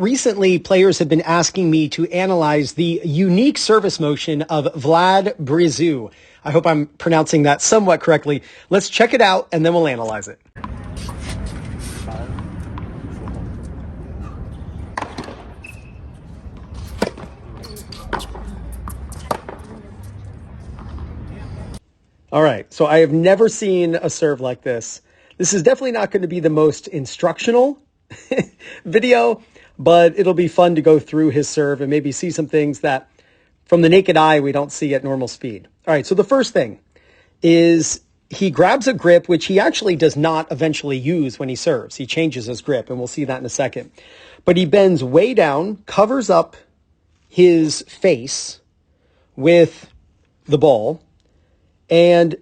Recently, players have been asking me to analyze the unique service motion of Vlad Breazu. I hope I'm pronouncing that somewhat correctly. Let's check it out, and then we'll analyze it. All right, so I have never seen a serve like this. This is definitely not going to be the most instructional video, but it'll be fun to go through his serve and maybe see some things that from the naked eye we don't see at normal speed. All right, so the first thing is he grabs a grip, which he actually does not eventually use when he serves. He changes his grip, and we'll see that in a second. But he bends way down, covers up his face with the ball, and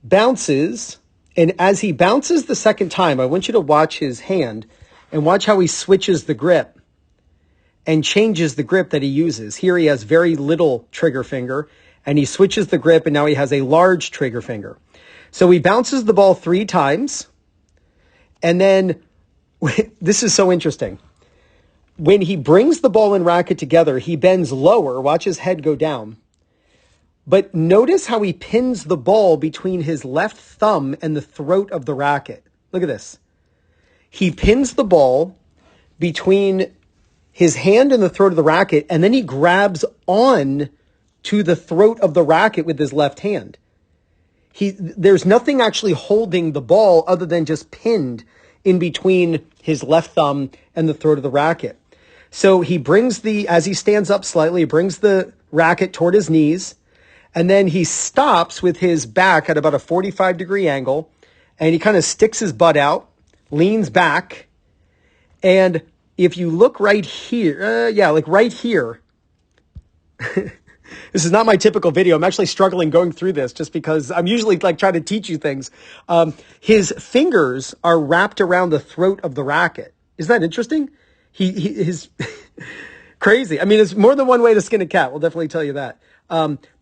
bounces. And as he bounces the second time, I want you to watch his hand and watch how he switches the grip and changes the grip that he uses. Here he has very little trigger finger, and he switches the grip, and now he has a large trigger finger. So he bounces the ball 3 times, and then, this is so interesting. When he brings the ball and racket together, he bends lower. Watch his head go down. But notice how he pins the ball between his left thumb and the throat of the racket. Look at this. He pins the ball between his hand and the throat of the racket, and then he grabs on to the throat of the racket with his left hand. There's nothing actually holding the ball other than just pinned in between his left thumb and the throat of the racket. So he brings as he stands up slightly, he brings the racket toward his knees, and then he stops with his back at about a 45-degree angle, and he kind of sticks his butt out, leans back, and if you look right here, like right here, this is not my typical video. I'm actually struggling going through this just because I'm usually like trying to teach you things. His fingers are wrapped around the throat of the racket. Isn't that interesting? His crazy. I mean, it's more than one way to skin a cat. We'll definitely tell you that.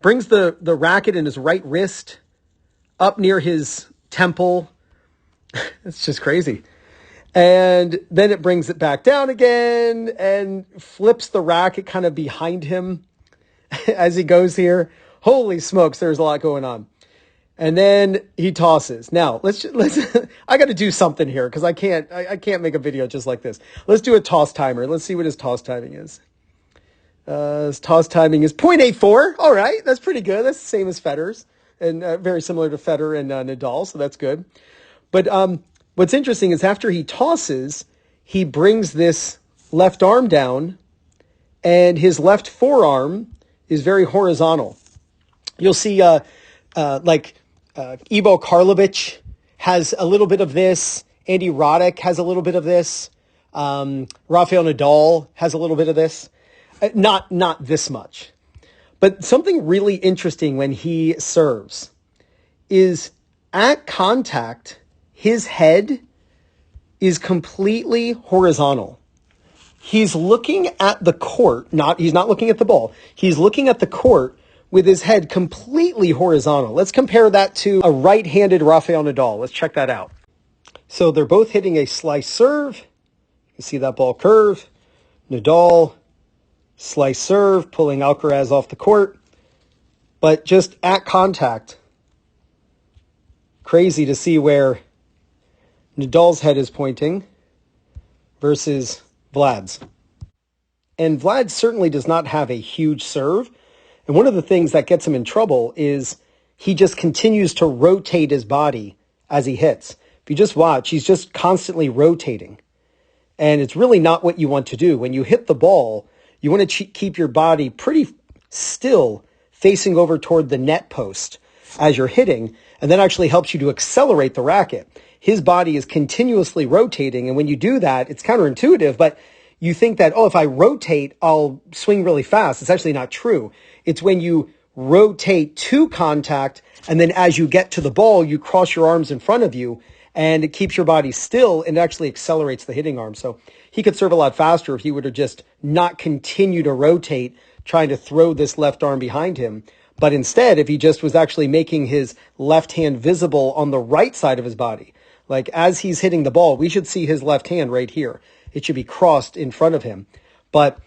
Brings the racket in his right wrist up near his temple. It's just crazy. And then it brings it back down again and flips the racket kind of behind him as he goes here. Holy smokes, there's a lot going on. And then he tosses. Now, let's I got to do something here because I can't make a video just like this. Let's do a toss timer. Let's see what his toss timing is. His toss timing is 0.84. All right, that's pretty good. That's the same as Federer's and very similar to Federer and Nadal, so that's good. But what's interesting is after he tosses, he brings this left arm down, and his left forearm is very horizontal. You'll see Ivo Karlovic has a little bit of this. Andy Roddick has a little bit of this. Rafael Nadal has a little bit of this. Not this much. But something really interesting when he serves is at contact, his head is completely horizontal. He's looking at the court, he's not looking at the ball. He's looking at the court with his head completely horizontal. Let's compare that to a right-handed Rafael Nadal. Let's check that out. So they're both hitting a slice serve. You see that ball curve. Nadal, slice serve, pulling Alcaraz off the court. But just at contact, crazy to see where Nadal's head is pointing versus Vlad's. And Vlad certainly does not have a huge serve. And one of the things that gets him in trouble is he just continues to rotate his body as he hits. If you just watch, he's just constantly rotating. And it's really not what you want to do. When you hit the ball, you want to keep your body pretty still facing over toward the net post as you're hitting. And that actually helps you to accelerate the racket. His body is continuously rotating. And when you do that, it's counterintuitive, but you think that, if I rotate, I'll swing really fast. It's actually not true. It's when you rotate to contact, and then as you get to the ball, you cross your arms in front of you, and it keeps your body still, and it actually accelerates the hitting arm. So he could serve a lot faster if he would have just not continue to rotate, trying to throw this left arm behind him. But instead, if he just was actually making his left hand visible on the right side of his body, like as he's hitting the ball, we should see his left hand right here. it should be crossed in front of him. But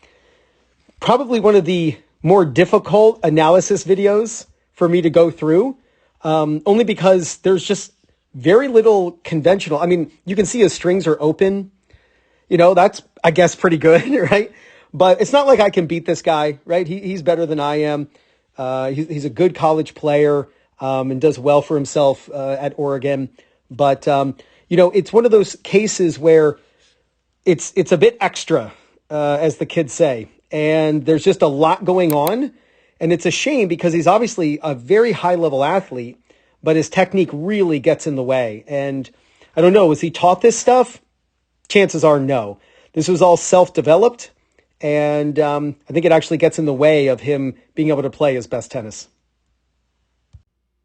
probably one of the more difficult analysis videos for me to go through, only because there's just very little conventional. I mean, you can see his strings are open. That's, I guess, pretty good, right? But it's not like I can beat this guy, right? He's better than I am. He's a good college player and does well for himself at Oregon. But, it's one of those cases where it's a bit extra, as the kids say. And there's just a lot going on. And it's a shame because he's obviously a very high-level athlete, but his technique really gets in the way. And I don't know, was he taught this stuff? Chances are no. This was all self-developed, and I think it actually gets in the way of him being able to play his best tennis.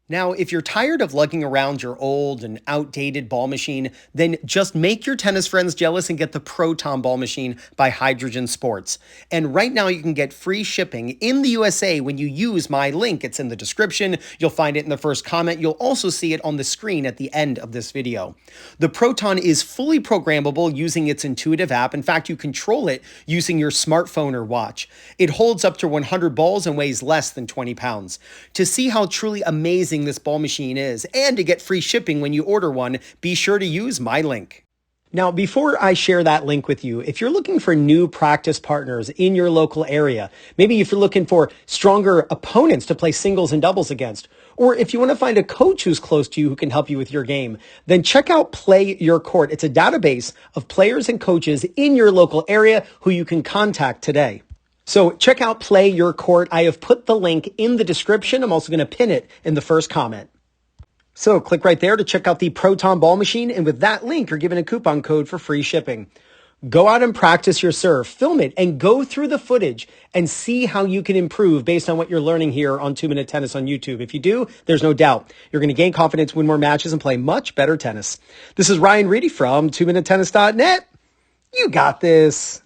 Now, if you're tired of lugging around your old and outdated ball machine, then just make your tennis friends jealous and get the Proton Ball Machine by Hydrogen Sports. And right now you can get free shipping in the USA when you use my link. It's in the description. You'll find it in the first comment. You'll also see it on the screen at the end of this video. The Proton is fully programmable using its intuitive app. In fact, you control it using your smartphone or watch. It holds up to 100 balls and weighs less than 20 pounds. To see how truly amazing this ball machine is, and to get free shipping when you order one, be sure to use my link. Now, before I share that link with you, if you're looking for new practice partners in your local area, maybe if you're looking for stronger opponents to play singles and doubles against, or if you want to find a coach who's close to you who can help you with your game, then check out PlayYourCourt. It's a database of players and coaches in your local area who you can contact today. So check out PlayYourCourt. I have put the link in the description. I'm also going to pin it in the first comment. So click right there to check out the Proton Ball Machine. And with that link, you're given a coupon code for free shipping. Go out and practice your serve, film it, and go through the footage and see how you can improve based on what you're learning here on 2 Minute Tennis on YouTube. If you do, there's no doubt you're going to gain confidence, win more matches, and play much better tennis. This is Ryan Reedy from 2MinuteTennis.net. You got this.